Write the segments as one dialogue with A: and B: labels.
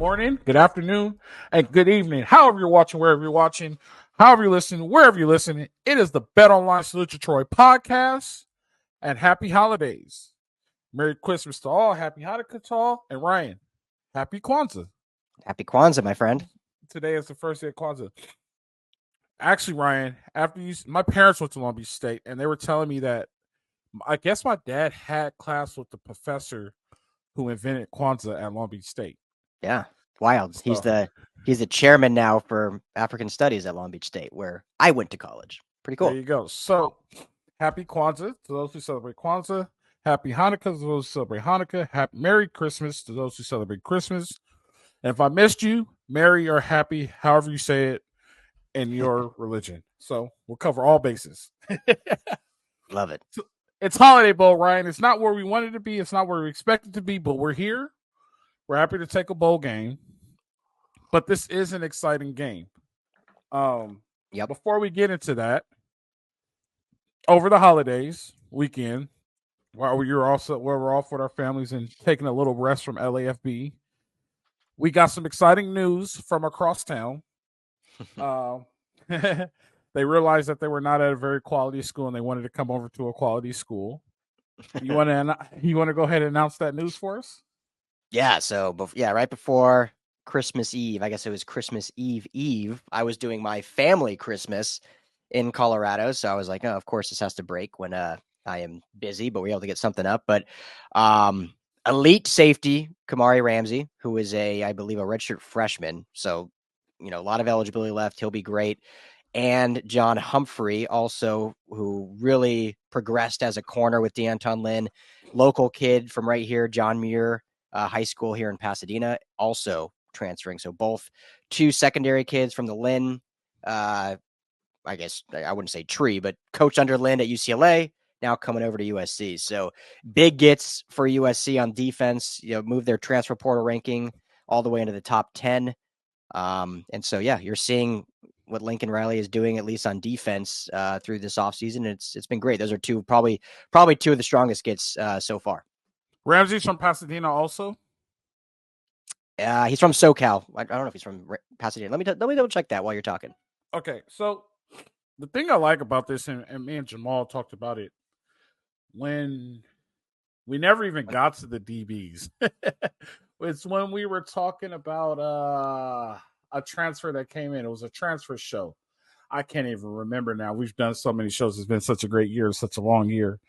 A: morning, good afternoon, and good evening. However you're watching, wherever you're watching, however you're listening, wherever you're listening, it is the Bet Online Salute to Troy podcast, and happy holidays. Merry Christmas to all, happy Hanukkah to all, and Ryan, happy Kwanzaa.
B: Happy Kwanzaa, my friend.
A: Today is the first day of Kwanzaa. Actually, Ryan, my parents went to Long Beach State, and they were telling me that I guess my dad had class with the professor who invented Kwanzaa at Long Beach State.
B: Yeah, wild. He's the chairman now for African Studies at Long Beach State, where I went to college. Pretty cool.
A: There you go. So, happy Kwanzaa to those who celebrate Kwanzaa. Happy Hanukkah to those who celebrate Hanukkah. Merry Christmas to those who celebrate Christmas. And if I missed you, merry or happy, however you say it in your religion. So we'll cover all bases.
B: Love it.
A: It's Holiday Bowl, Ryan. It's not where we wanted to be. It's not where we expected to be, but we're here. We're happy to take a bowl game. But this is an exciting game. Before we get into that, over the holidays weekend, while we're off with our families and taking a little rest from LAFB, we got some exciting news from across town. They realized that they were not at a very quality school and they wanted to come over to a quality school. You want to go ahead and announce that news for us?
B: Yeah. So, right before Christmas Eve, I guess it was Christmas Eve, I was doing my family Christmas in Colorado. So I was like, oh, of course this has to break when I am busy, but we're able to get something up. But elite safety, Kamari Ramsey, who is I believe, a redshirt freshman. So, a lot of eligibility left. He'll be great. And John Humphrey, also, who really progressed as a corner with DeAnton Lynn, local kid from right here, John Muir High School here in Pasadena, also transferring. So both two secondary kids from the Lynn, I guess I wouldn't say tree, but coached under Lynn at UCLA, now coming over to USC. So big gets for USC on defense, move their transfer portal ranking all the way into the top 10. And so, you're seeing what Lincoln Riley is doing, at least on defense, through this offseason. It's been great. Those are probably two of the strongest gets so far.
A: Ramsey's from Pasadena also?
B: He's from SoCal. I don't know if he's from Pasadena. Let me double check that while you're talking.
A: Okay, so the thing I like about this, and me and Jamal talked about it, when we never even got to the DBs. It's when we were talking about a transfer that came in. It was a transfer show. I can't even remember now. We've done so many shows. It's been such a great year, such a long year.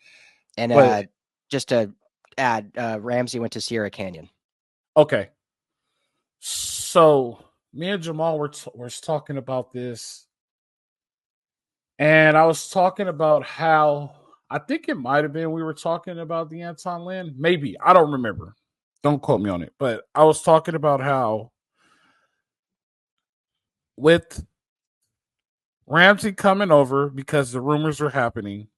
B: And just to add, Ramsey went to Sierra Canyon.
A: Okay. So me and Jamal were talking about this. And I was talking about how, I think it might have been, we were talking about DeAnton Lynn. Maybe. I don't remember. Don't quote me on it. But I was talking about how with Ramsey coming over, because the rumors are happening,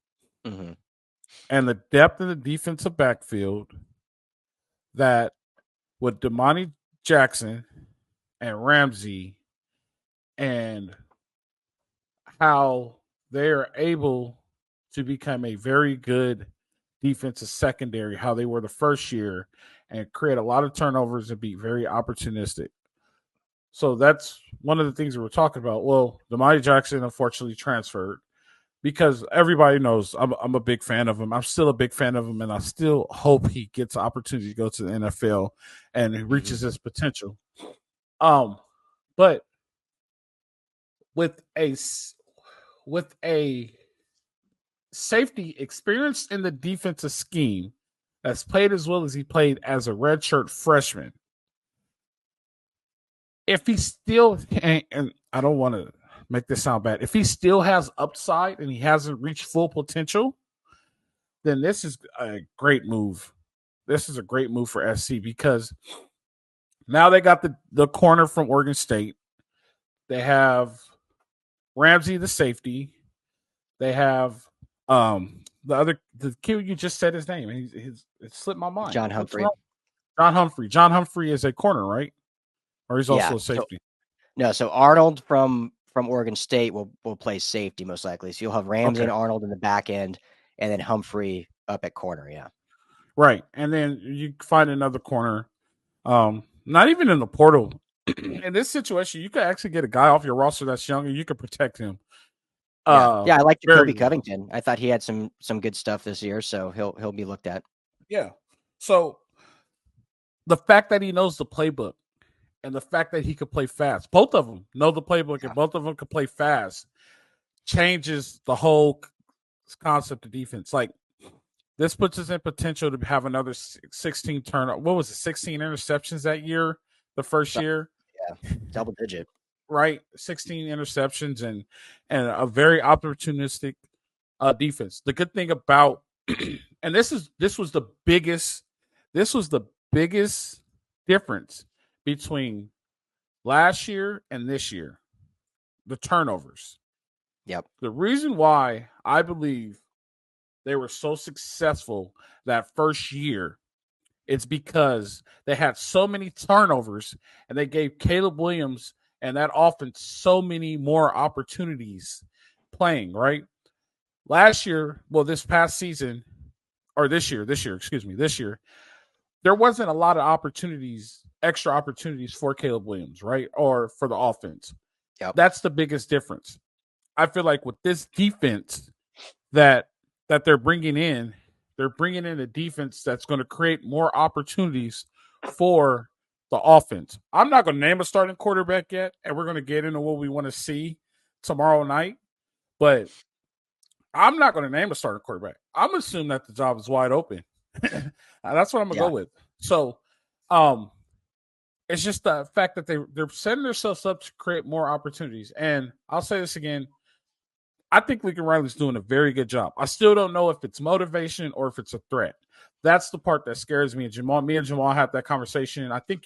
A: and the depth of the defensive backfield, that with Damani Jackson and Ramsey, and how they are able to become a very good defensive secondary, how they were the first year, and create a lot of turnovers and be very opportunistic. So that's one of the things we were talking about. Well, Damani Jackson unfortunately transferred, because everybody knows I'm a big fan of him. I'm still a big fan of him, and I still hope he gets the opportunity to go to the NFL and reaches his potential. But with a safety experienced in the defensive scheme that's played as well as he played as a redshirt freshman, if he still, and I don't want to make this sound bad, if he still has upside and he hasn't reached full potential, then this is a great move. This is a great move for SC, because now they got the corner from Oregon State. They have Ramsey, the safety. They have the kid, you just said his name. It slipped my mind.
B: John Humphrey.
A: John Humphrey. John Humphrey is a corner, right? Or he's also a safety.
B: So Arnold from Oregon State will play safety most likely. So you'll have Ramsey and Arnold in the back end, and then Humphrey up at corner. Yeah.
A: Right. And then you find another corner. Not even in the portal. In this situation, you could actually get a guy off your roster that's younger. You could protect him.
B: Yeah, I like
A: Very
B: Jacoby Covington. I thought he had some good stuff this year, so he'll be looked at.
A: Yeah. So the fact that he knows the playbook and the fact that he could play fast, both of them know the playbook and both of them could play fast, changes the whole concept of defense. Like, this puts us in potential to have another 16 turnover. What was it, 16 interceptions that year, the first year?
B: Yeah, double digit.
A: Right, 16 interceptions and a very opportunistic defense. The good thing about and this was the biggest difference between last year and this year. The turnovers.
B: Yep.
A: The reason why I believe they were so successful that first year, it's because they had so many turnovers and they gave Caleb Williams and that offense so many more opportunities playing, right? Last year, well, this year, there wasn't a lot of extra opportunities for Caleb Williams, right? Or for the offense.
B: Yep.
A: That's the biggest difference. I feel like with this defense that they're bringing in a defense that's going to create more opportunities for the offense. I'm not going to name a starting quarterback yet, and we're going to get into what we want to see tomorrow night, but I'm not going to name a starting quarterback. I'm assuming that the job is wide open. That's what I'm going to go with. So, it's just the fact that they're setting themselves up to create more opportunities. And I'll say this again. I think Lincoln Riley's doing a very good job. I still don't know if it's motivation or if it's a threat. That's the part that scares me. And me and Jamal had that conversation. I think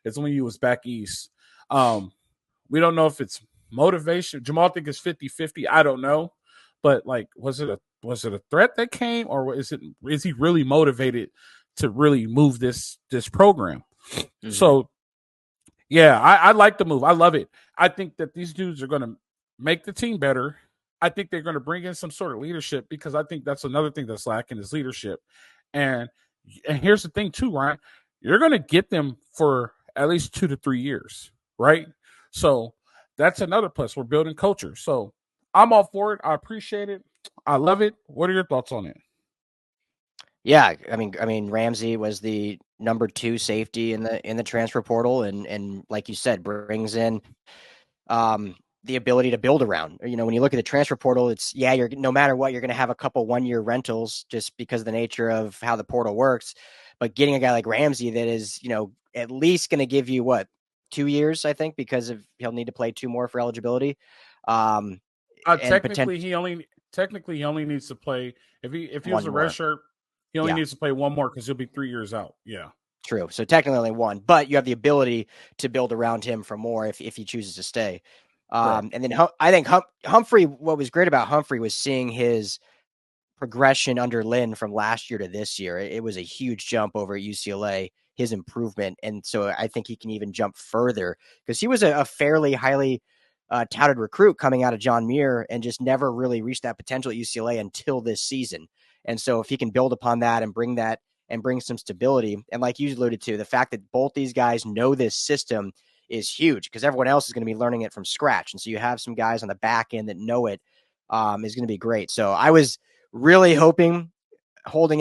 A: it's when you was back east. We don't know if it's motivation. Jamal think it's 50-50. I don't know. But like, was it a threat that came, or is he really motivated to really move this program? Mm-hmm. So yeah, I like the move. I love it. I think that these dudes are going to make the team better. I think they're going to bring in some sort of leadership, because I think that's another thing that's lacking is leadership. And here's the thing too, Ryan, you're going to get them for at least 2 to 3 years, right? So that's another plus. We're building culture. So I'm all for it. I appreciate it. I love it. What are your thoughts on it?
B: Yeah, I mean, Ramsey was the number 2 safety in the transfer portal, and like you said, brings in the ability to build around. You know, when you look at the transfer portal, it's you're no matter what, you're going to have a couple 1-year rentals just because of the nature of how the portal works. But getting a guy like Ramsey that is, you know, at least going to give you 2 years, I think, because he'll need to play 2 more for eligibility.
A: Technically, he only needs to play if he was a red shirt. He only needs to play 1 more because he'll be 3 years out. Yeah.
B: True. So technically only 1, but you have the ability to build around him for more if he chooses to stay. And then I think Humphrey, what was great about Humphrey was seeing his progression under Lynn from last year to this year. It was a huge jump over at UCLA, his improvement. And so I think he can even jump further, because he was a fairly highly touted recruit coming out of John Muir and just never really reached that potential at UCLA until this season. And so if he can build upon that and bring some stability, and like you alluded to, the fact that both these guys know this system is huge, because everyone else is going to be learning it from scratch. And so you have some guys on the back end that know it, is going to be great. So I was really holding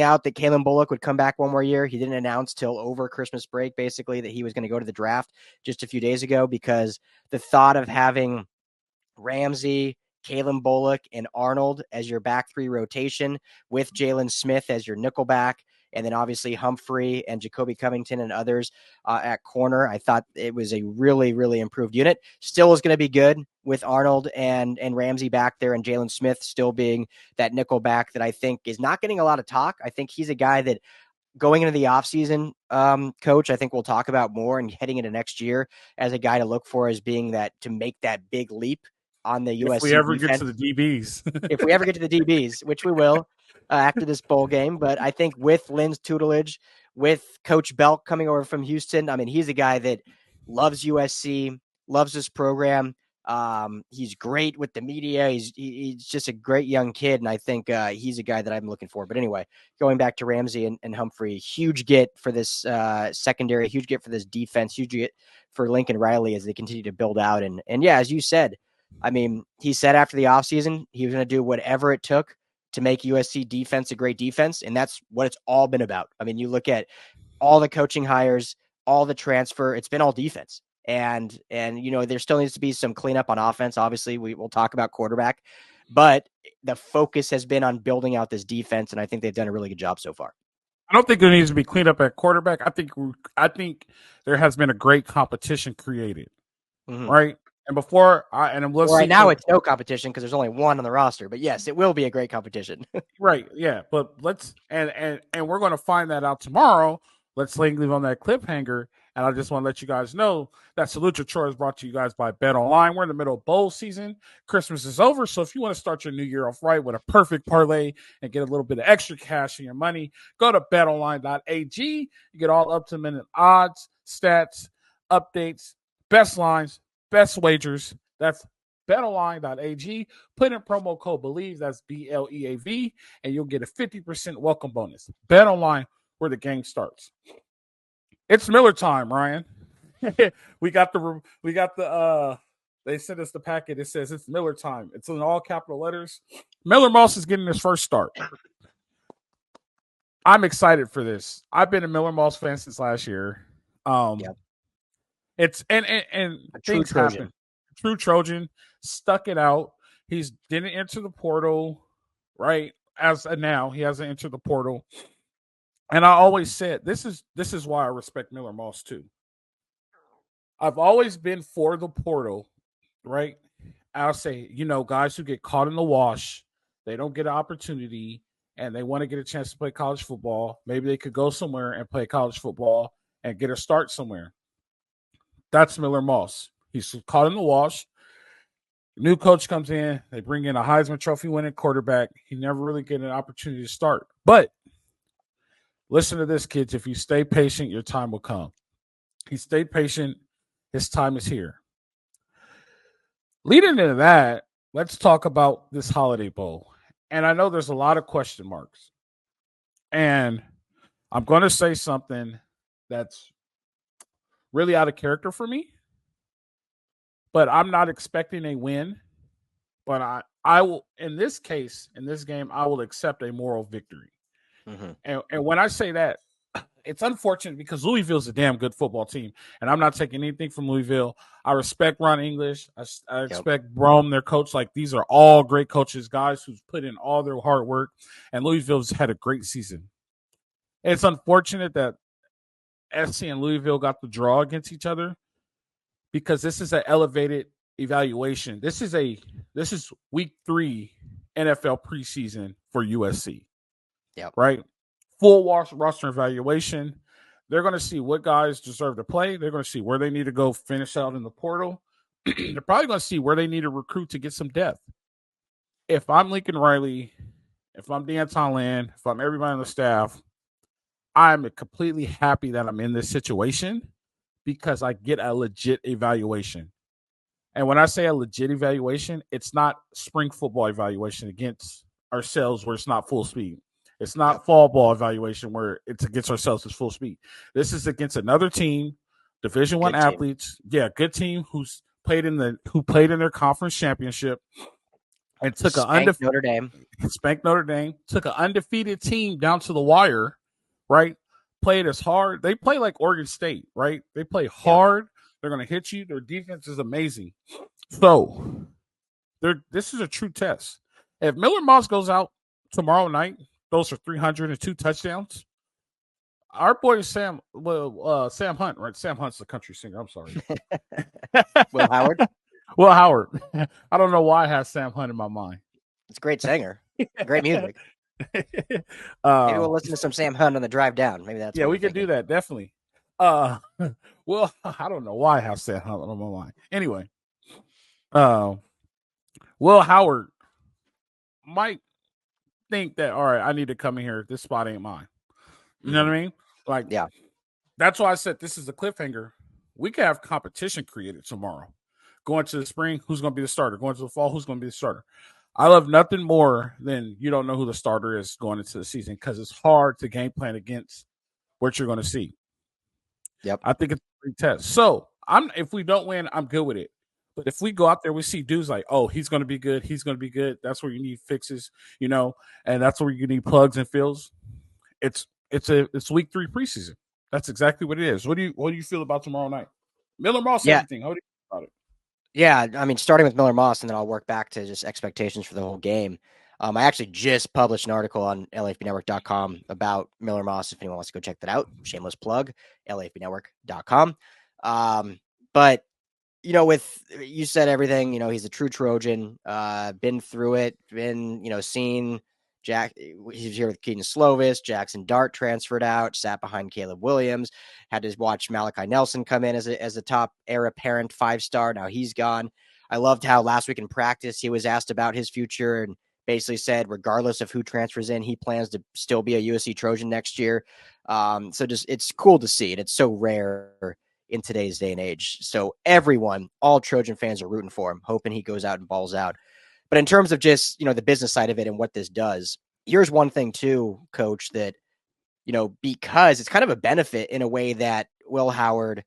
B: out that Calen Bullock would come back 1 more year. He didn't announce till over Christmas break, basically, that he was going to go to the draft just a few days ago, because the thought of having Ramsey, Calen Bullock, and Arnold as your back 3 rotation with Jalen Smith as your nickel back, and then obviously Humphrey and Jacoby Covington and others at corner. I thought it was a really, really improved unit. Still is going to be good with Arnold and Ramsey back there, and Jalen Smith still being that nickel back that I think is not getting a lot of talk. I think he's a guy that, going into the offseason, Coach, I think we'll talk about more, and heading into next year as a guy to look for as being that to make that big leap on the USC.
A: If we ever get to the DBs.
B: If we ever get to the DBs, which we will after this bowl game. But I think with Lynn's tutelage, with Coach Belk coming over from Houston, I mean, he's a guy that loves USC, loves this program. He's great with the media. He's just a great young kid, and I think he's a guy that I'm looking for. But anyway, going back to Ramsey and Humphrey, huge get for this secondary, huge get for this defense, huge get for Lincoln Riley as they continue to build out. And yeah, as you said, I mean, he said after the offseason he was going to do whatever it took to make USC defense a great defense, and that's what it's all been about. I mean, you look at all the coaching hires, all the transfer, it's been all defense. And there still needs to be some cleanup on offense. Obviously, we'll talk about quarterback, but the focus has been on building out this defense, and I think they've done a really good job so far.
A: I don't think there needs to be cleanup at quarterback. I think there has been a great competition created, right? And
B: right now it's no competition because there's only one on the roster. But yes, it will be a great competition.
A: Right? Yeah, but let's and we're going to find that out tomorrow. Let's leave on that cliffhanger. And I just want to let you guys know that Salute Your Troy is brought to you guys by Bet Online. We're in the middle of bowl season. Christmas is over. So if you want to start your new year off right with a perfect parlay and get a little bit of extra cash in your money, go to betonline.ag. You get all up-to-minute odds, stats, updates, best lines, best wagers. That's betonline.ag. Put in promo code BELIEVE, that's BLEAV, and you'll get a 50% welcome bonus. BetOnline, where the game starts. It's Miller time, Ryan. we got the they sent us the packet. It says it's Miller time. It's in all capital letters. Miller Moss is getting his first start. I'm excited for this. I've been a Miller Moss fan since last year. It's and things happen. True Trojan stuck it out. He's didn't enter the portal, right? As of now, he hasn't entered the portal. And I always said this is why I respect Miller Moss too. I've always been for the portal, right? I'll say, guys who get caught in the wash, they don't get an opportunity and they want to get a chance to play college football. Maybe they could go somewhere and play college football and get a start somewhere. That's Miller Moss. He's caught in the wash. New coach comes in. They bring in a Heisman Trophy winning quarterback. He never really get an opportunity to start. But listen to this, kids. If you stay patient, your time will come. He stayed patient. His time is here. Leading into that, let's talk about this Holiday Bowl. And I know there's a lot of question marks. And I'm going to say something that's really out of character for me. But I'm not expecting a win. But I will, in this case, in this game, I will accept a moral victory. And when I say that, it's unfortunate because Louisville's a damn good football team, and I'm not taking anything from Louisville. I respect Ron English. I expect Brome, their coach. Like, these are all great coaches, guys who've put in all their hard work, and Louisville's had a great season. It's unfortunate that SC and Louisville got the draw against each other because this is an elevated evaluation. This is week 3 NFL preseason for USC. Right? Full roster evaluation. They're going to see what guys deserve to play. They're going to see where they need to go finish out in the portal. They're probably going to see where they need to recruit to get some depth. If I'm Lincoln Riley, if I'm D'Anton Land, if I'm everybody on the staff, I'm completely happy that I'm in this situation because I get a legit evaluation. And when I say a legit evaluation, it's not spring football evaluation against ourselves where it's not full speed. It's not fall ball evaluation where it's against ourselves at full speed. This is against another team, Division I athletes. Yeah, good team who played in their conference championship and took
B: Notre Dame.
A: Spanked Notre Dame. Took an undefeated team down to the wire, right? Played as hard. They play like Oregon State, right? They play hard. They're going to hit you. Their defense is amazing. So, this is a true test. If Miller Moss goes out tomorrow night, those are 302 touchdowns. Our boy Sam Hunt, right? Sam Hunt's the country singer. I'm sorry.
B: Will Howard?
A: Will Howard. I don't know why I have Sam Hunt in my mind.
B: It's a great singer. Great music. Maybe we'll listen to some Sam Hunt on the drive down. Maybe that's
A: we could do that, definitely. Well, I don't know why I have Sam Hunt on my mind. Anyway, Will Howard might think that, all right, I need to come in here. This spot ain't mine. You know what I mean? Like, that's why I said this is a cliffhanger. We could have competition created tomorrow. Going to the spring, who's going to be the starter? Going to the fall, who's going to be the starter? I love nothing more than you don't know who the starter is going into the season because it's hard to game plan against what you're going to see.
B: Yep.
A: I think it's a free test. So if we don't win, I'm good with it. But if we go out there, we see dudes like, oh, he's going to be good. He's going to be good. That's where you need fixes, and that's where you need plugs and fills. It's week 3 preseason. That's exactly what it is. What do you feel about tomorrow night? Miller Moss, everything. How do you feel about it?
B: Yeah, I mean, starting with Miller Moss, and then I'll work back to just expectations for the whole game. I actually just published an article on LAFBnetwork.com about Miller Moss. If anyone wants to go check that out, shameless plug, LAFBnetwork.com. But you said everything. He's a true Trojan. Been through it. Been seen. Jack, he's here with Keaton Slovis. Jackson Dart transferred out, sat behind Caleb Williams. Had to watch Malachi Nelson come in as a top heir apparent 5-star. Now he's gone. I loved how last week in practice he was asked about his future and basically said, regardless of who transfers in, he plans to still be a USC Trojan next year. So it's cool to see, and it's so rare in today's day and age. So all Trojan fans are rooting for him, hoping he goes out and balls out. But in terms of just, the business side of it and what this does, here's one thing too, Coach, that, because it's kind of a benefit in a way that Will Howard,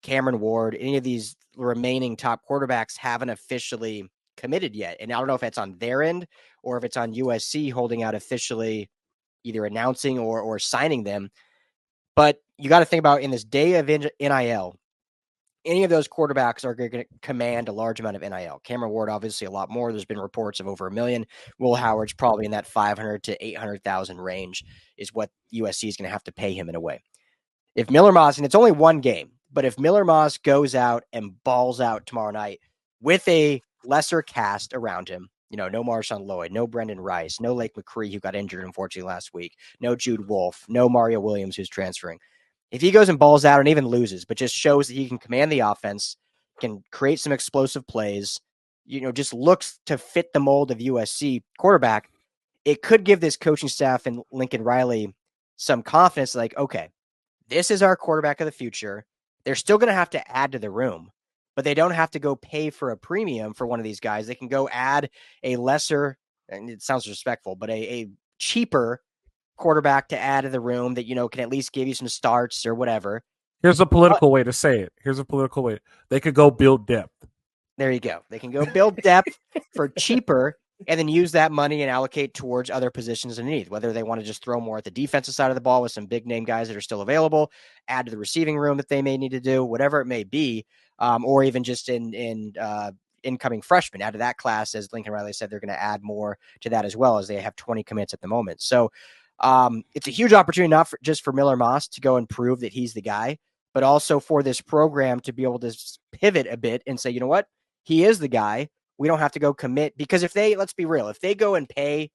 B: Cameron Ward, any of these remaining top quarterbacks haven't officially committed yet. And I don't know if it's on their end or if it's on USC holding out officially, either announcing or signing them. But you got to think about in this day of NIL, any of those quarterbacks are going to command a large amount of NIL. Cameron Ward, obviously a lot more. There's been reports of over $1 million. Will Howard's probably in that 500 to 800,000 range is what USC is going to have to pay him in a way. If Miller Moss, and it's only one game, but if Miller Moss goes out and balls out tomorrow night with a lesser cast around him, no Marshawn Lloyd, no Brenden Rice, no Lake McCree, who got injured, unfortunately, last week, no Jude Wolfe, no Mario Williams, who's transferring. If he goes and balls out and even loses, but just shows that he can command the offense, can create some explosive plays, just looks to fit the mold of USC quarterback, it could give this coaching staff and Lincoln Riley some confidence, like, okay, this is our quarterback of the future. They're still going to have to add to the room, but they don't have to go pay for a premium for one of these guys. They can go add a lesser, and it sounds respectful, but a cheaper quarterback to add to the room that, can at least give you some starts or whatever.
A: Here's a political way to say it. They could go build depth.
B: There you go. They can go build depth for cheaper and then use that money and allocate towards other positions underneath, whether they want to just throw more at the defensive side of the ball with some big name guys that are still available, add to the receiving room that they may need to do, whatever it may be, or even just in incoming freshmen out of that class. As Lincoln Riley said, they're going to add more to that as well, as they have 20 commits at the moment. So it's a huge opportunity, not just for Miller Moss to go and prove that he's the guy, but also for this program to be able to pivot a bit and say, you know what, he is the guy. We don't have to go commit, because let's be real, if they go and pay,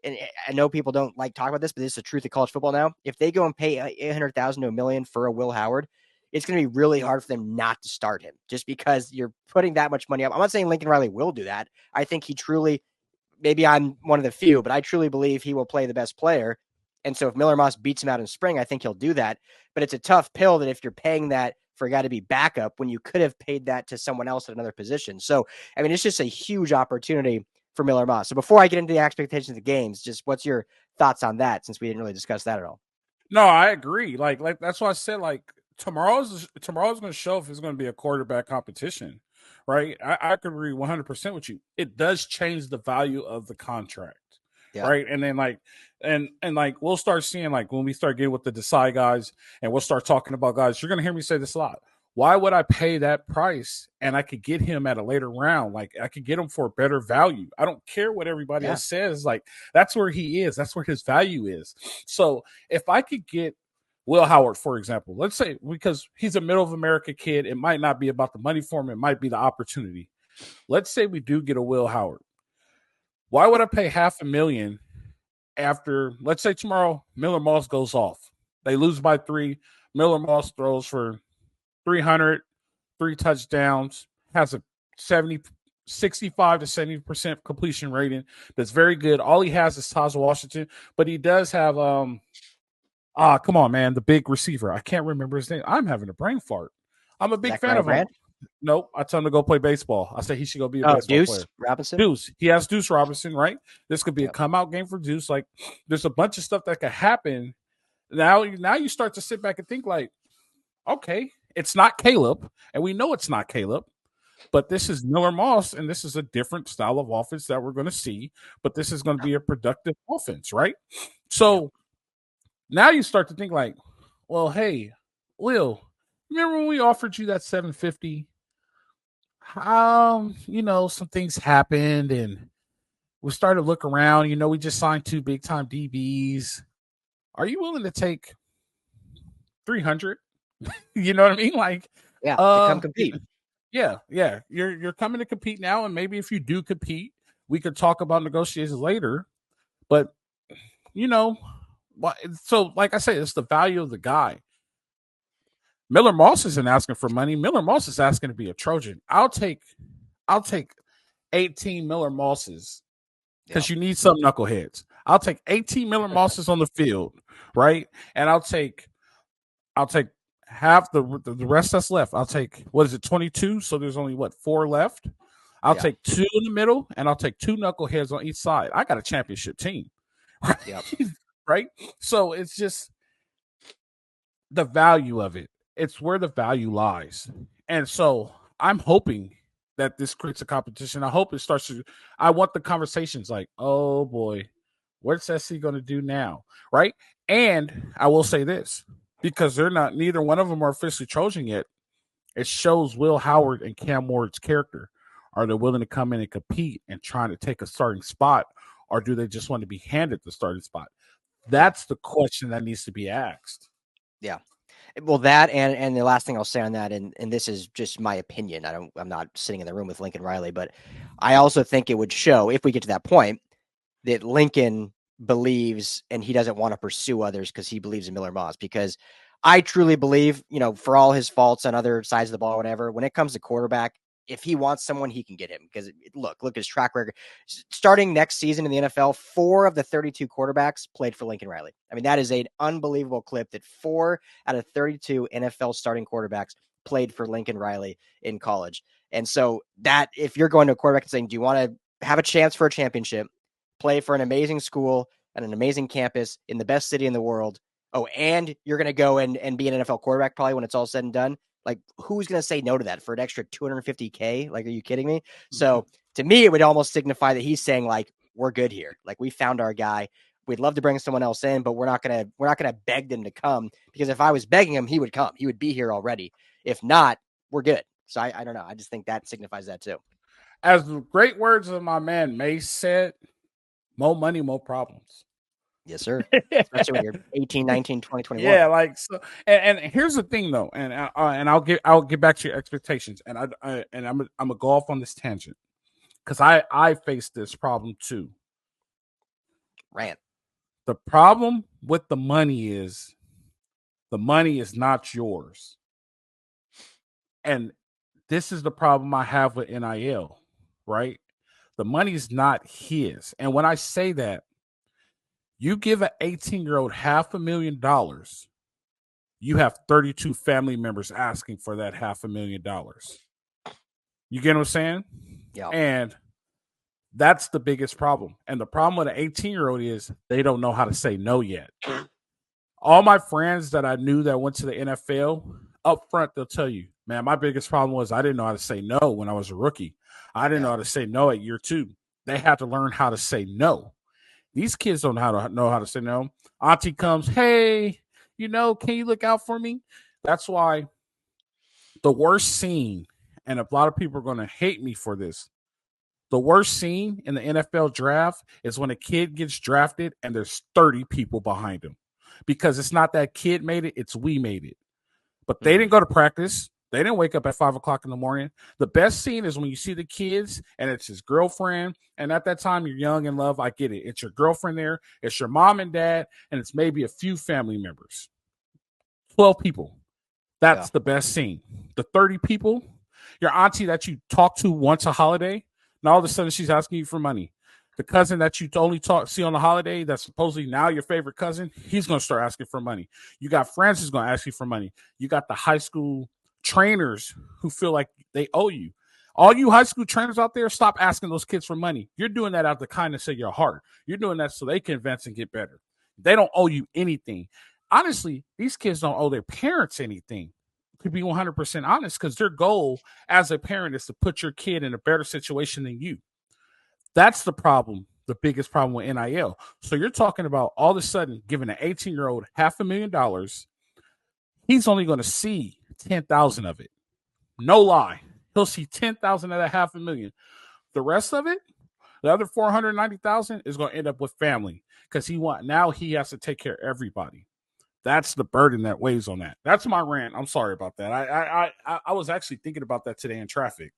B: and I know people don't like talk about this, but this is the truth of college football now. If they go and pay $800,000 to $1 million for a Will Howard, it's going to be really hard for them not to start him, just because you're putting that much money up. I'm not saying Lincoln Riley will do that. I think he truly, maybe I'm one of the few, but I truly believe he will play the best player. And so if Miller Moss beats him out in spring, I think he'll do that. But it's a tough pill that if you're paying that for a guy to be backup when you could have paid that to someone else at another position. So, I mean, it's just a huge opportunity for Miller Moss. So before I get into the expectations of the games, just what's your thoughts on that, since we didn't really discuss that at all?
A: No, I agree. Like that's why I said, tomorrow's going to show if it's going to be a quarterback competition, right? I could agree 100% with you. It does change the value of the contract. Yeah. Right. And then and we'll start seeing, when we start getting with the Decide guys, and we'll start talking about guys, you're going to hear me say this a lot. Why would I pay that price and I could get him at a later round? I could get him for better value. I don't care what everybody else says. That's where he is. That's where his value is. So if I could get Will Howard, for example, let's say, because he's a middle of America kid, it might not be about the money for him. It might be the opportunity. Let's say we do get a Will Howard. Why would I pay $500,000 after, let's say tomorrow, Miller Moss goes off? They lose by 3. Miller Moss throws for 300, 3 touchdowns, has a 65 to 70% completion rating. That's very good. All he has is Tahj Washington, but he does have, come on, man, the big receiver. I can't remember his name. I'm having a brain fart. I'm a big fan of him. Nope. I tell him to go play baseball. I say he should go be a baseball
B: Deuce
A: player.
B: Robinson?
A: Deuce. He has Deuce Robinson, right? This could be a come out game for Deuce. Like, there's a bunch of stuff that could happen. Now you start to sit back and think like, okay, it's not Caleb, and we know it's not Caleb, but this is Miller Moss, and this is a different style of offense that we're going to see, but this is going to be a productive offense, right? So now you start to think like, well, hey, Will, remember when we offered you that 750? Some things happened, and we started to look around. We just signed 2 big time DBs. Are you willing to take 300? You know what I mean? Like,
B: to come compete.
A: Yeah. You're coming to compete now, and maybe if you do compete, we could talk about negotiations later. But so like I said, it's the value of the guy. Miller Moss isn't asking for money. Miller Moss is asking to be a Trojan. I'll take 18 Miller Mosses because you need some knuckleheads. I'll take 18 Miller Mosses on the field, right? And I'll take half the rest that's left. I'll take, 22? So there's only 4 left. I'll take 2 in the middle, and I'll take 2 knuckleheads on each side. I got a championship team, right?
B: Yep.
A: Right? So it's just the value of it. It's where the value lies. And so I'm hoping that this creates a competition. I hope it starts to, I want the conversations like, oh boy, what's SC going to do now? Right? And I will say this, because neither one of them are officially Trojan yet. It shows Will Howard and Cam Ward's character. Are they willing to come in and compete and trying to take a starting spot, or do they just want to be handed the starting spot? That's the question that needs to be asked.
B: Yeah. Well, that and the last thing I'll say on that, and this is just my opinion. I'm not sitting in the room with Lincoln Riley, but I also think it would show, if we get to that point, that Lincoln believes and he doesn't want to pursue others because he believes in Miller Moss. Because I truly believe, for all his faults on other sides of the ball, whatever, when it comes to quarterback, if he wants someone, he can get him. Because look at his track record. Starting next season in the NFL, 4 of the 32 quarterbacks played for Lincoln Riley. I mean, that is an unbelievable clip that 4 out of 32 NFL starting quarterbacks played for Lincoln Riley in college. And so that, if you're going to a quarterback and saying, do you want to have a chance for a championship, play for an amazing school and an amazing campus in the best city in the world, and you're going to go and be an NFL quarterback probably when it's all said and done, like, who's going to say no to that for an extra $250K? Like, are you kidding me? So to me, it would almost signify that he's saying, like, we're good here. Like, we found our guy. We'd love to bring someone else in, but we're not going to beg them to come, because if I was begging him, he would come. He would be here already. If not, we're good. So I don't know. I just think that signifies that too.
A: As the great words of my man Mace said, more money, more problems.
B: Yes, sir. Especially when you're 18, 19, 20, 21.
A: Yeah, like so. And here's the thing, though, and I'll get back to your expectations, and I'm gonna go off on this tangent because I face this problem too.
B: Rant.
A: The problem with the money is not yours, and this is the problem I have with NIL. Right, the money's not his, and when I say that, you give an 18-year-old $500,000, you have 32 family members asking for that $500,000. You get what I'm saying?
B: Yeah.
A: And that's the biggest problem. And the problem with an 18-year-old is they don't know how to say no yet. All my friends that I knew that went to the NFL, up front, they'll tell you, man, my biggest problem was I didn't know how to say no when I was a rookie. I didn't know how to say no at year 2. They had to learn how to say no. These kids don't know how to say no. Auntie comes, hey, can you look out for me? That's why the worst scene, and a lot of people are going to hate me for this, the worst scene in the NFL draft is when a kid gets drafted and there's 30 people behind him. Because it's not that kid made it, it's we made it. But they didn't go to practice. They didn't wake up at 5 o'clock in the morning. The best scene is when you see the kids and it's his girlfriend. And at that time, you're young in love. I get it. It's your girlfriend there. It's your mom and dad. And it's maybe a few family members. 12 people. That's the best scene. The 30 people, your auntie that you talk to once a holiday, and all of a sudden she's asking you for money. The cousin that you only see on the holiday, that's supposedly now your favorite cousin, he's going to start asking for money. You got friends who's going to ask you for money. You got the high school trainers who feel like they owe you. All you high school trainers out there, stop asking those kids for money. You're doing that out of the kindness of your heart. You're doing that so they can advance and get better. They don't owe you anything. Honestly, these kids don't owe their parents anything. To be 100% honest, because their goal as a parent is to put your kid in a better situation than you. That's the problem, the biggest problem with NIL. So you're talking about all of a sudden giving an 18-year-old $500,000. He's only going to see 10,000 of it. No lie. He'll see 10,000 of that $500,000. The rest of it, the other 490,000 is going to end up with family because now he has to take care of everybody. That's the burden that weighs on that. That's my rant. I'm sorry about that. I was actually thinking about that today in traffic.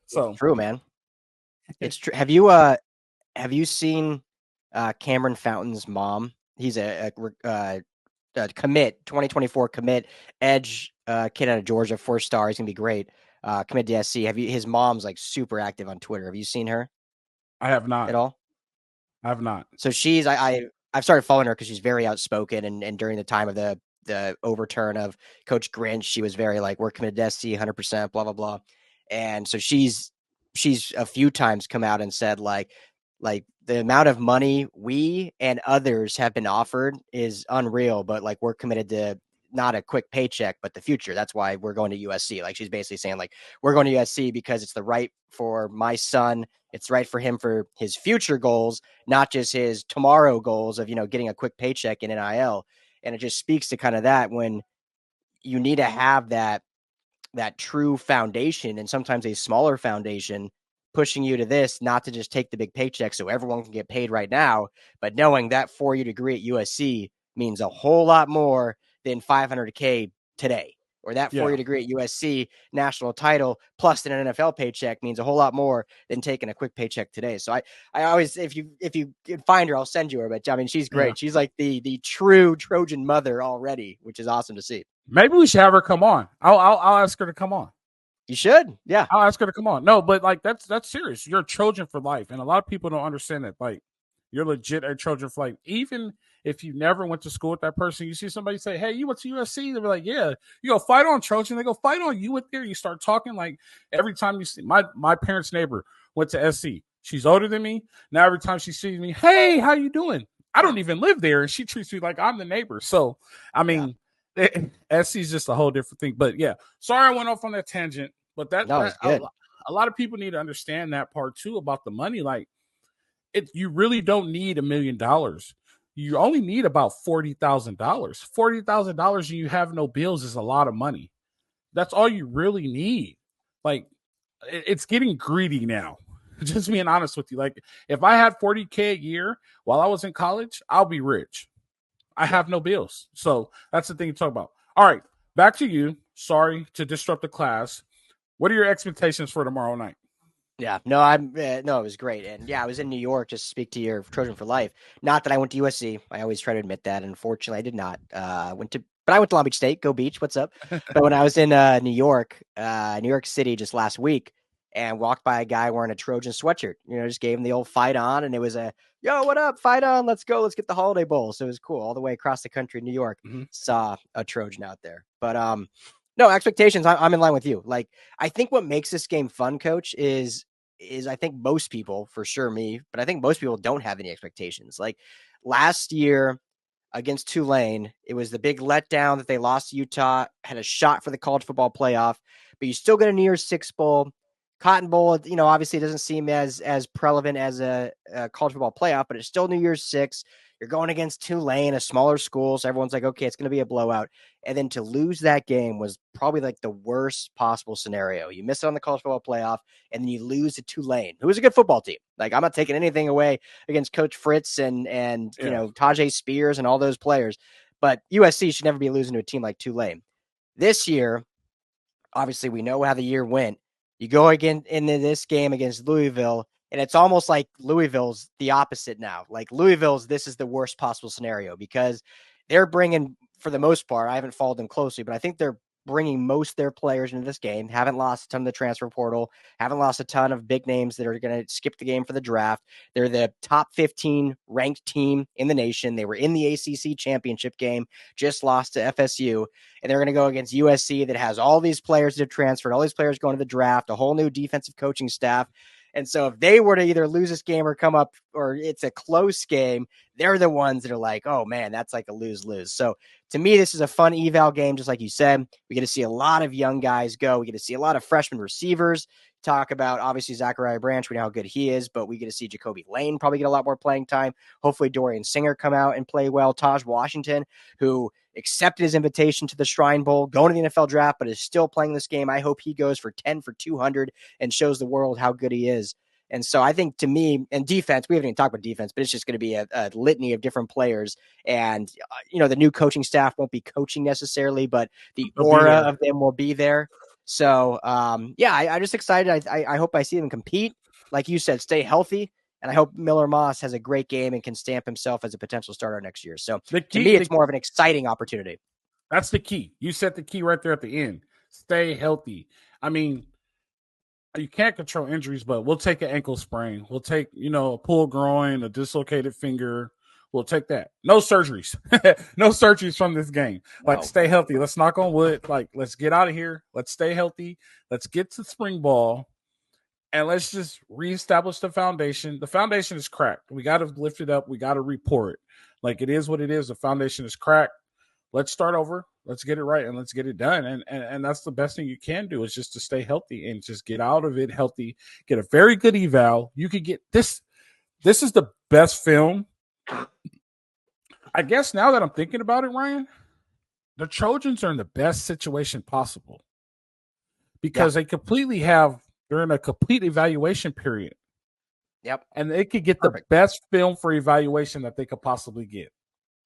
A: So
B: it's true, man. It's true. Have you seen Cameron Fountain's mom? He's a commit, 2024 commit, edge kid out of Georgia, 4-star. He's gonna be great. Commit to SC. His mom's like super active on Twitter. Have you seen her?
A: I have not
B: at all.
A: I have not.
B: So she's I've started following her because she's very outspoken, and during the time of the overturn of Coach Grinch, she was very like, we're committed to SC 100%, blah blah blah. And so she's a few times come out and said like the amount of money we and others have been offered is unreal, but like we're committed to not a quick paycheck, but the future. That's why we're going to USC. Like she's basically saying like, we're going to USC because it's the right for my son. It's right for him for his future goals, not just his tomorrow goals of, getting a quick paycheck in NIL. And it just speaks to kind of that when you need to have that true foundation and sometimes a smaller foundation pushing you to this, not to just take the big paycheck so everyone can get paid right now, but knowing that 4-year degree at USC means a whole lot more than $500K today, or that 4-year degree at USC national title plus an NFL paycheck means a whole lot more than taking a quick paycheck today. So I always, if you can find her, I'll send you her, but I mean, she's great. Yeah. She's like the true Trojan mother already, which is awesome to see.
A: Maybe we should have her come on. I'll ask her to come on.
B: You should. Yeah.
A: I'll ask her to come on. No, but like that's serious. You're a Trojan for life. And a lot of people don't understand that. Like you're legit a Trojan for life. Even if you never went to school with that person, you see somebody say, hey, you went to USC. They'll be like, yeah. You go fight on Trojan. They go fight on you with there. You start talking like every time you see my parents' neighbor went to SC. She's older than me. Now every time she sees me, hey, how you doing? I don't even live there. And she treats me like I'm the neighbor. So, I mean, SC is just a whole different thing. But yeah, sorry I went off on that tangent. But that good. A lot of people need to understand that part too about the money. Like you really don't need $1 million. You only need about $40,000. $40,000 and you have no bills is a lot of money. That's all you really need. Like it's getting greedy now. Just being honest with you. Like if I had $40K a year while I was in college, I'll be rich. I have no bills. So that's the thing to talk about. All right, back to you. Sorry to disrupt the class. What are your expectations for tomorrow night?
B: Yeah, no, it was great. And yeah, I was in New York just to speak to your Trojan for life. Not that I went to USC. I always try to admit that. Unfortunately, I did not. But I went to Long Beach State, go Beach. What's up? But when I was in New York City just last week and walked by a guy wearing a Trojan sweatshirt, just gave him the old fight on. And it was yo, what up? Fight on. Let's go. Let's get the Holiday Bowl. So it was cool. All the way across the country in New York, saw a Trojan out there. But no expectations. I'm in line with you. Like, I think what makes this game fun, Coach, is I think most people, for sure me, but I think most people don't have any expectations. Like last year against Tulane, it was the big letdown that they lost to Utah, had a shot for the college football playoff, but you still get a New Year's Six Bowl. Cotton Bowl, obviously it doesn't seem as prevalent as a college football playoff, but it's still New Year's Six. You're going against Tulane, a smaller school, so everyone's like, okay, it's going to be a blowout. And then to lose that game was probably like the worst possible scenario. You miss it on the college football playoff, and then you lose to Tulane, who was a good football team. Like, I'm not taking anything away against Coach Fritz and Tahj Spears and all those players, but USC should never be losing to a team like Tulane. This year, obviously, we know how the year went. You go again into this game against Louisville, and it's almost like Louisville's the opposite now. Like this is the worst possible scenario because they're bringing, for the most part, I haven't followed them closely, but I think they're bringing most of their players into this game, haven't lost a ton of the transfer portal, haven't lost a ton of big names that are going to skip the game for the draft. They're the top 15 ranked team in the nation. They were in the ACC championship game, just lost to FSU, and they're going to go against USC that has all these players that have transferred, all these players going to the draft, a whole new defensive coaching staff. And so if they were to either lose this game or come up, or it's a close game, they're the ones that are like, oh man, that's like a lose-lose. So to me, this is a fun eval game, just like you said. We get to see a lot of young guys go. We get to see a lot of freshman receivers. Talk about, obviously, Zachariah Branch. We know how good he is, but we get to see Jacoby Lane probably get a lot more playing time. Hopefully Dorian Singer come out and play well. Tahj Washington, who accepted his invitation to the Shrine Bowl, going to the NFL draft, but is still playing this game. I hope he goes for 10 for 200 and shows the world how good he is. And so I think, to me, and defense, we haven't even talked about defense, but it's just going to be a litany of different players. And, the new coaching staff won't be coaching necessarily, but the aura of them will be there. So, I'm just excited. I hope I see them compete. Like you said, stay healthy. And I hope Miller Moss has a great game and can stamp himself as a potential starter next year. So to me, it's more of an exciting opportunity.
A: That's the key. You set the key right there at the end. Stay healthy. I mean, you can't control injuries, but we'll take an ankle sprain. We'll take, a pulled groin, a dislocated finger. We'll take that. No surgeries. No surgeries from this game. Like, stay healthy. Let's knock on wood. Like, let's get out of here. Let's stay healthy. Let's get to spring ball. And let's just reestablish the foundation. The foundation is cracked. We got to lift it up. We got to report it. Like, it is what it is. The foundation is cracked. Let's start over. Let's get it right, and let's get it done. And that's the best thing you can do, is just to stay healthy and just get out of it healthy. Get a very good eval. You could get this. This is the best film. I guess now that I'm thinking about it, Ryan, the Trojans are in the best situation possible because they completely they're in a complete evaluation period.
B: Yep.
A: And they could get the best film for evaluation that they could possibly get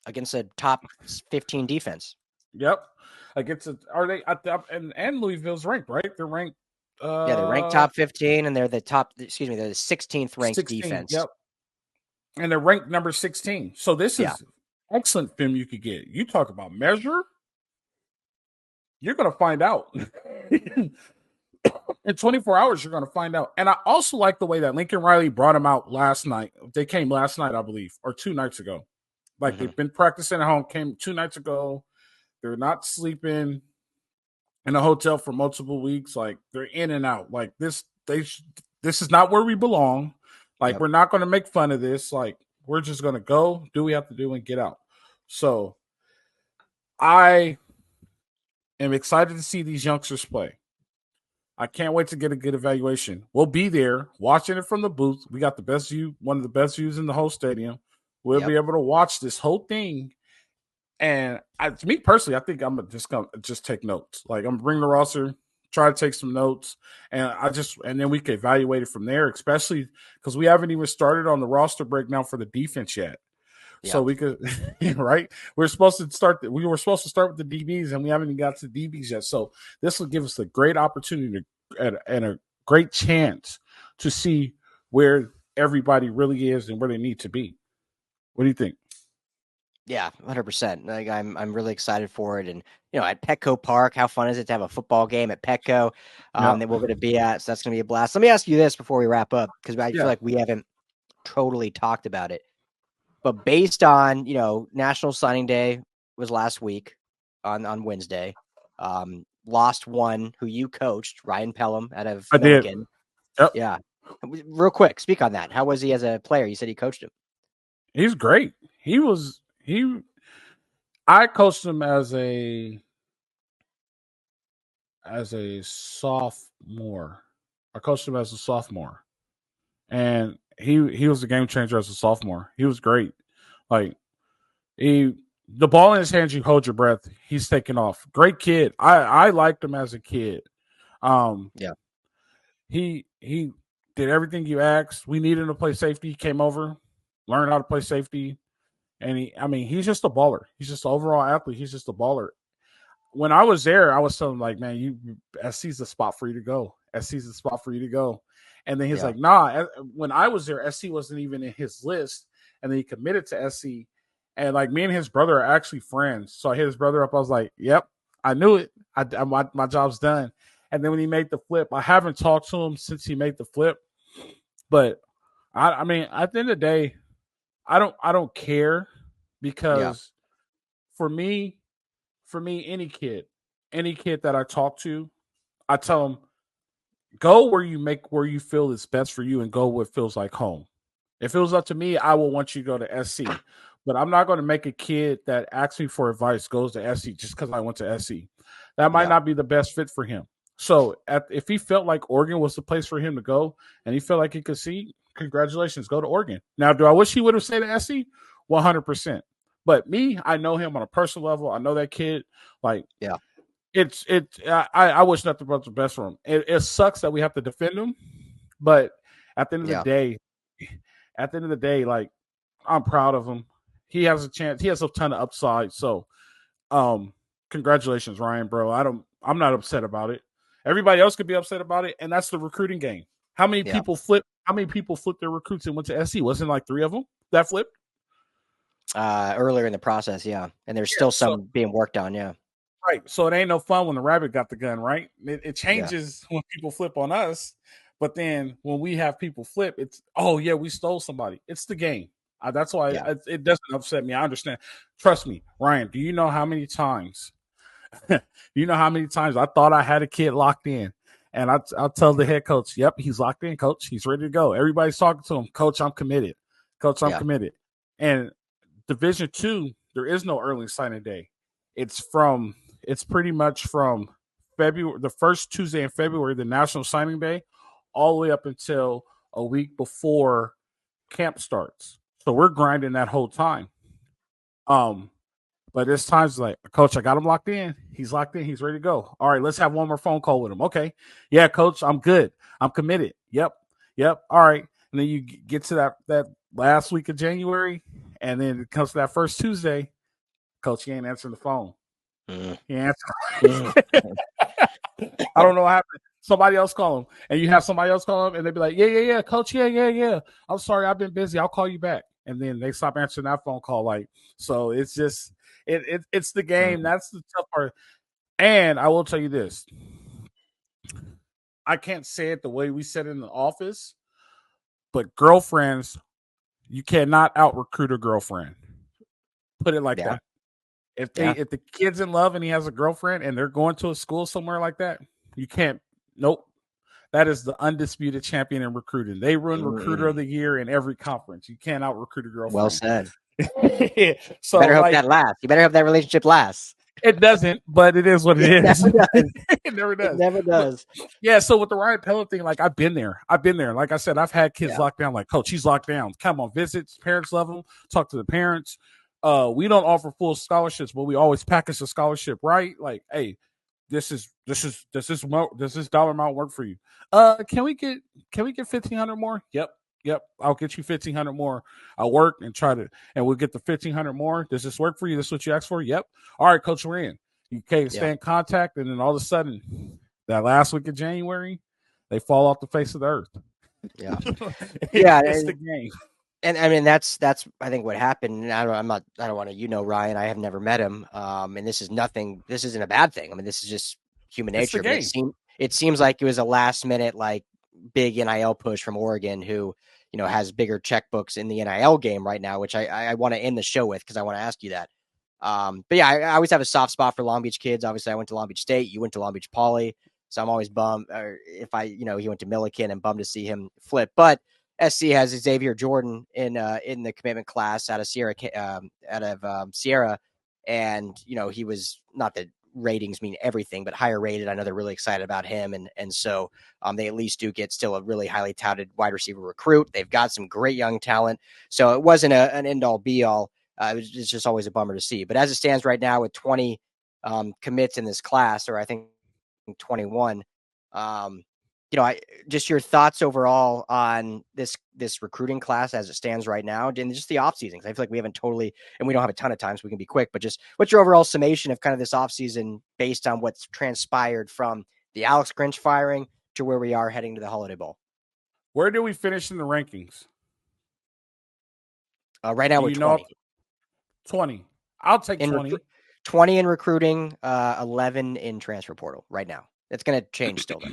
B: against a top 15 defense.
A: Yep. Against and Louisville's ranked, right? They're ranked.
B: They're ranked top 15, and they're the 16th ranked 16, defense.
A: Yep. And they're ranked number 16. So this is excellent film you could get. You talk about measure. You're going to find out. In 24 hours, you're going to find out. And I also like the way that Lincoln Riley brought them out last night. They came last night, I believe, or 2 nights ago. Like, they've been practicing at home, came 2 nights ago. They're not sleeping in a hotel for multiple weeks. Like, they're in and out. Like, this is not where we belong. Like, we're not going to make fun of this. Like, we're just going to go, do what we have to do, and get out. So I am excited to see these youngsters play. I can't wait to get a good evaluation. We'll be there watching it from the booth. We got the best view, one of the best views in the whole stadium. We'll be able to watch this whole thing. And to me personally, I think I'm just going to take notes. Like, I'm going to bring the roster, try to take some notes, and then we can evaluate it from there, especially because we haven't even started on the roster breakdown for the defense yet. Yeah. So we could, right? We were supposed to start with the DBs, and we haven't even got to the DBs yet. So this will give us a great opportunity and a great chance to see where everybody really is and where they need to be. What do you think?
B: Yeah, 100%. Like, I'm really excited for it. And, at Petco Park, how fun is it to have a football game at Petco that we're going to be at? So that's going to be a blast. Let me ask you this before we wrap up, because I feel like we haven't totally talked about it. But based on, National Signing Day was last week on Wednesday. Lost one who you coached, Ryan Pelham, out of Milliken.
A: Yep.
B: Yeah. Real quick, speak on that. How was he as a player? You said he coached him.
A: He's great. I coached him as a sophomore. I coached him as a sophomore. And he was a game changer as a sophomore. He was great. Like, the ball in his hands, you hold your breath. He's taking off. Great kid. I liked him as a kid. He did everything you asked. We needed him to play safety. He came over, learned how to play safety. And he's just a baller. He's just an overall athlete. He's just a baller. When I was there, I was telling him, like, man, SC's the spot for you to go. SC's the spot for you to go. And then he's like, nah. When I was there, SC wasn't even in his list. And then he committed to SC. And, like, me and his brother are actually friends. So I hit his brother up. I was like, yep, I knew it. my job's done. And then when he made the flip, I haven't talked to him since he made the flip. But I mean, at the end of the day, I don't care because for me, any kid that I talk to, I tell them go where you feel is best for you and go what feels like home. If it was up to me, I will want you to go to SC. But I'm not going to make a kid that asks me for advice goes to SC just because I went to SC. That might not be the best fit for him. So if he felt like Oregon was the place for him to go and he felt like he could see, congratulations, go to Oregon. Now, do I wish he would have stayed at SC? 100%. But me, I know him on a personal level. I know that kid. Like, I wish nothing but the best for him. It sucks that we have to defend him, but at the end of the day, like, I'm proud of him. He has a chance. He has a ton of upside. So, congratulations, Ryan, bro. I'm not upset about it. Everybody else could be upset about it, and that's the recruiting game. How many people flipped their recruits and went to SC? Wasn't like 3 of them that flipped?
B: Earlier in the process, and there's still some being worked on,
A: Right. So it ain't no fun when the rabbit got the gun, right? It changes when people flip on us, but then when we have people flip, it's we stole somebody. It's the game. That's why it doesn't upset me. I understand. Trust me, Ryan. Do you know how many times? I thought I had a kid locked in, and I'll tell the head coach, "Yep, he's locked in, coach. He's ready to go." Everybody's talking to him, Coach. I'm committed. Coach, I'm committed. And Division II, there is no early signing day. It's pretty much from February, the first Tuesday in February, the National Signing Day, all the way up until a week before camp starts. So we're grinding that whole time. But there's times like, Coach, I got him locked in. He's locked in. He's ready to go. All right, let's have one more phone call with him. Okay. Yeah, Coach, I'm good. I'm committed. Yep. All right. And then you get to that last week of January, and then it comes to that first Tuesday. Coach, he ain't answering the phone. He answered. I don't know what happened. Somebody else call him, and you have somebody else call him, and they be like, yeah, Coach, yeah. I'm sorry, I've been busy. I'll call you back. And then they stop answering that phone call. Like, so it's just it's the game. That's the tough part. And I will tell you this. I can't say it the way we said it in the office, but girlfriends, you cannot out recruit a girlfriend. Put it like that. If the kid's in love and he has a girlfriend and they're going to a school somewhere like that, you can't. Nope. That is the undisputed champion in recruiting. They run recruiter of the year in every conference. You can't out recruit a girlfriend.
B: Well said.
A: So
B: better hope that lasts. You better hope that relationship lasts.
A: It doesn't, but it is what it is. It never does.
B: It never does.
A: But, so with the Ryan Pellet thing, like I've been there. Like I said, I've had kids locked down. Like, Coach, he's locked down. Come on, visits. Parents love him. Talk to the parents. We don't offer full scholarships, but we always package a scholarship, right? Like, hey, does this dollar amount work for you? Can we get 1,500 more? Yep. I'll get you 1,500 more. I'll work and and we'll get the 1,500 more. Does this work for you? This is what you asked for? Yep. All right, Coach, we're in. You can't stay in contact, and then all of a sudden, that last week of January, they fall off the face of the earth.
B: Yeah.
A: It's the game.
B: And I mean, that's I think what happened. And I don't want to, Ryan, I have never met him. And this isn't a bad thing. I mean, this is just human nature. But it seems like it was a last minute, like, big NIL push from Oregon, who, has bigger checkbooks in the NIL game right now, which I want to end the show with, because I want to ask you that. But yeah, I always have a soft spot for Long Beach kids. Obviously, I went to Long Beach State. You went to Long Beach Poly. So I'm always bummed. Or if he went to Millikan, and bummed to see him flip. But SC has Xavier Jordan in the commitment class out of Sierra, and he was, not that ratings mean everything, but higher rated. I know they're really excited about him, and so they at least do get still a really highly touted wide receiver recruit. They've got some great young talent, so it wasn't an end all be all. It's just always a bummer to see. But as it stands right now, with 20 commits in this class, or I think 21. Just your thoughts overall on this recruiting class as it stands right now, and just the offseason. I feel like we haven't totally, and we don't have a ton of time, so we can be quick, but just what's your overall summation of kind of this offseason based on what's transpired from the Alex Grinch firing to where we are heading to the Holiday Bowl?
A: Where do we finish in the rankings?
B: Right now, we're 20.
A: 20. I'll take 20.
B: 20 in recruiting, 11 in transfer portal right now. It's going to change still though.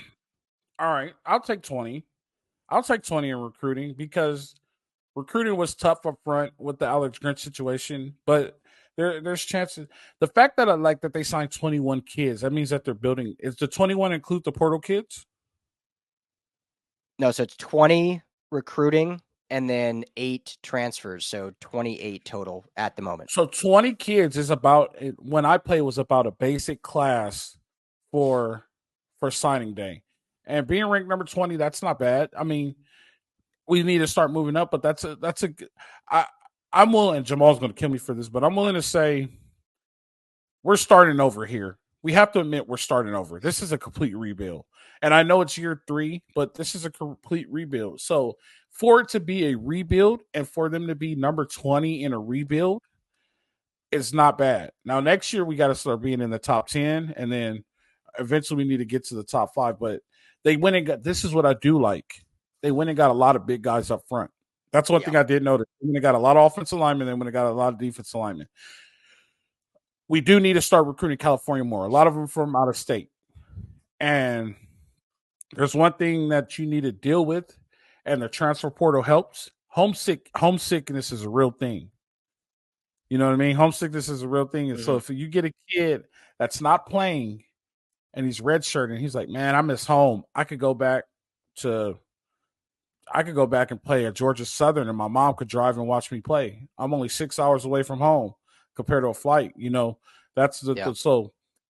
A: All right, I'll take 20. I'll take 20 in recruiting because recruiting was tough up front with the Alex Grinch situation, but there's chances. The fact that I like that they signed 21 kids, that means that they're building. Is the 21 include the portal kids?
B: No, so it's 20 recruiting and then 8 transfers, so 28 total at the moment.
A: So 20 kids is about, when I play, was about a basic class for signing day. And being ranked number 20, that's not bad. I mean, we need to start moving up, but I'm willing, Jamal's going to kill me for this, but I'm willing to say we're starting over here. We have to admit we're starting over. This is a complete rebuild. And I know it's year 3, but this is a complete rebuild. So for it to be a rebuild and for them to be number 20 in a rebuild, it's not bad. Now, next year, we got to start being in the top 10, and then eventually we need to get to the top 5. But they went and got, this is what I do like. They went and got a lot of big guys up front. That's one thing I did notice. They got a lot of offensive linemen, and when they got a lot of defensive linemen. We do need to start recruiting California more. A lot of them from out of state. And there's one thing that you need to deal with, and the transfer portal helps. Homesickness is a real thing. You know what I mean? Homesickness is a real thing. And so if you get a kid that's not playing and he's redshirt and he's like, man, I miss home. I could go back and play at Georgia Southern and my mom could drive and watch me play. I'm only 6 hours away from home compared to a flight. You know, that's so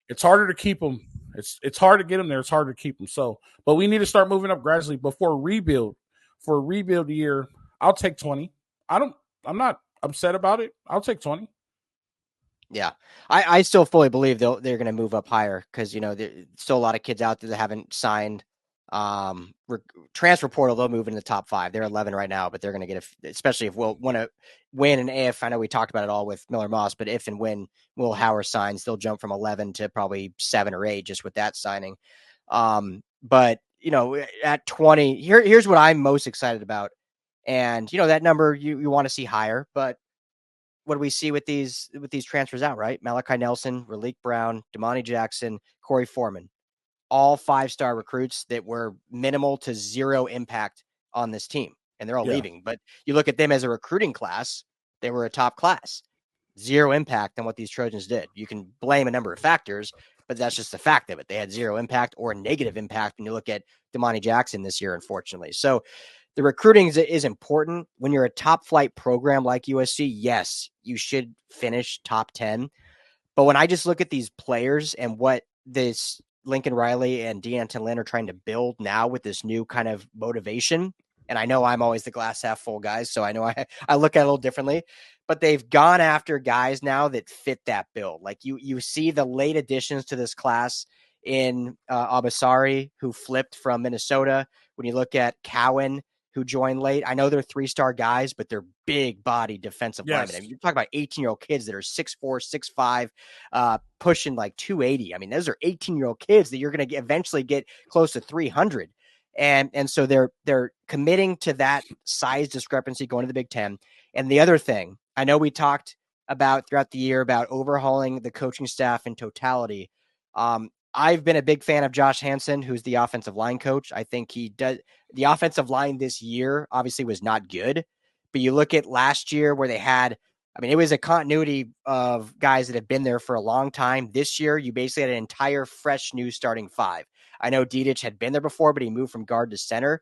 A: it's harder to keep them. It's hard to get them there. It's harder to keep them. So, but we need to start moving up gradually before rebuild. For a rebuild year, I'll take 20. I'm not upset about it. I'll take 20.
B: Yeah, I still fully believe they're going to move up higher because, you know, there's still a lot of kids out there that haven't signed. Transfer portal, they'll move in the top 5. They're 11 right now, but they're going to get, especially if we'll want to win and if, I know we talked about it all with Miller Moss, but if and when Will Howard signs, they'll jump from 11 to probably 7 or 8 just with that signing. But, you know, at 20, here's what I'm most excited about. And, you know, that number you want to see higher, but what do we see with these transfers out, right? Malachi Nelson, Raleek Brown, Damani Jackson, Corey Foreman, all 5-star recruits that were minimal to zero impact on this team, and they're all leaving. But you look at them as a recruiting class, they were a top class. Zero impact on what these Trojans did. You can blame a number of factors, but that's just the fact of it. They had zero impact or negative impact when you look at Damani Jackson this year, unfortunately. So the recruiting is important. When you're a top flight program like USC, yes, you should finish top 10. But when I just look at these players and what this Lincoln Riley and D'Anton Lynn are trying to build now with this new kind of motivation, and I know I'm always the glass half full guys, so I know I look at it a little differently, but they've gone after guys now that fit that build. Like you see the late additions to this class in Abasari, who flipped from Minnesota. When you look at Cowan, who joined late. I know they're 3-star guys, but they're big body defensive linemen. I mean, you're talking about 18-year-old kids that are 6'4", 6'5", pushing like 280. I mean, those are 18-year-old kids that you're going to eventually get close to 300. And so they're committing to that size discrepancy going to the Big Ten. And the other thing, I know we talked about throughout the year about overhauling the coaching staff in totality. I've been a big fan of Josh Hansen, who's the offensive line coach. I think he does. The offensive line this year obviously was not good, but you look at last year where they had, I mean, it was a continuity of guys that have been there for a long time. This year, you basically had an entire fresh new starting 5. I know Dedich had been there before, but he moved from guard to center.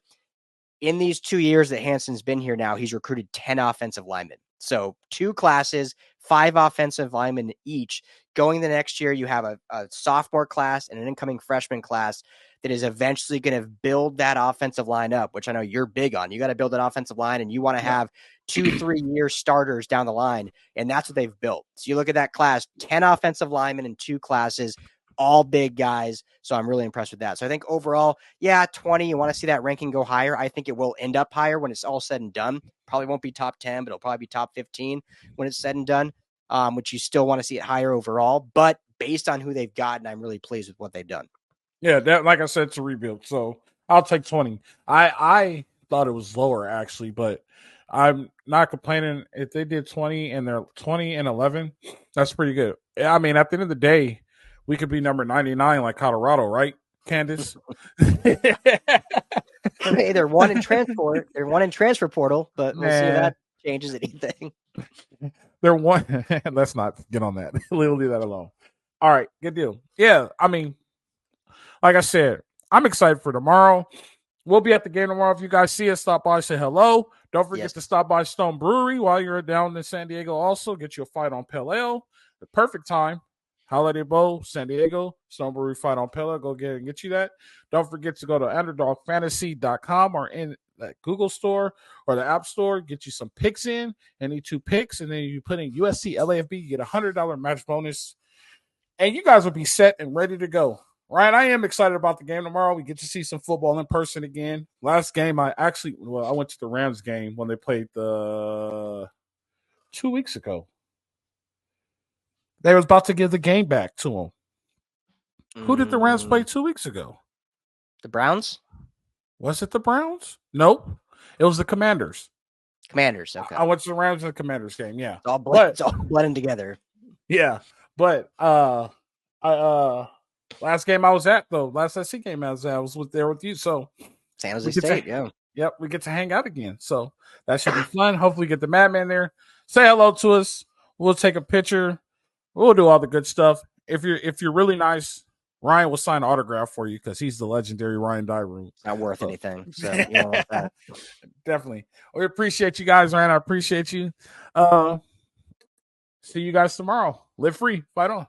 B: In these 2 years that Hansen's been here now, he's recruited 10 offensive linemen. So 2 classes, 5 offensive linemen each. Going the next year, you have a sophomore class and an incoming freshman class that is eventually going to build that offensive line up, which I know you're big on. You got to build that offensive line, and you want to have 2-3 year starters down the line, and that's what they've built. So you look at that class, 10 offensive linemen in 2 classes, all big guys. So I'm really impressed with that. So I think overall, 20, you want to see that ranking go higher. I think it will end up higher when it's all said and done. Probably won't be top 10, but it'll probably be top 15 when it's said and done, which you still want to see it higher overall. But based on who they've gotten, I'm really pleased with what they've done.
A: Yeah, that, like I said, it's a rebuild. So I'll take 20. I thought it was lower, actually, but I'm not complaining. If they did 20 and they're 20-11, that's pretty good. I mean, at the end of the day, we could be number 99 like Colorado, right, Candace?
B: Hey, they're one in transport. They're one in transfer portal, but we'll see if
A: Man.
B: that changes anything.
A: They're one. Let's not get on that. We'll leave that alone. All right, good deal. Yeah, I mean, like I said, I'm excited for tomorrow. We'll be at the game tomorrow. If you guys see us, stop by, say hello. Don't forget to stop by Stone Brewery while you're down in San Diego. Also, get you a fight on Pale Ale. The perfect time. Holiday Bowl, San Diego, Stone Brewery fight on Pale Ale. Go get it and get you that. Don't forget to go to underdogfantasy.com or in the Google store or the App Store. Get you some picks in, any 2 picks, and then you put in USC LAFB. You get a $100 match bonus, and you guys will be set and ready to go. Ryan, I am excited about the game tomorrow. We get to see some football in person again. Last game, I went to the Rams game when they played 2 weeks ago. They was about to give the game back to them. Who did the Rams play 2 weeks ago?
B: The Browns?
A: Was it the Browns? Nope. It was the Commanders.
B: Commanders, okay.
A: I went to the Rams and the Commanders game, yeah.
B: It's all blending together.
A: Yeah. But last game I was at, though, last SC game I was at, I was there with you. So
B: San Jose State, yeah.
A: Yep, we get to hang out again. So that should be fun. Hopefully get the Madman there. Say hello to us. We'll take a picture. We'll do all the good stuff. If you're really nice, Ryan will sign an autograph for you because he's the legendary Ryan Dyroom.
B: Not worth anything. So you know that.
A: Definitely. We appreciate you guys, Ryan. I appreciate you. See you guys tomorrow. Live free. Fight on.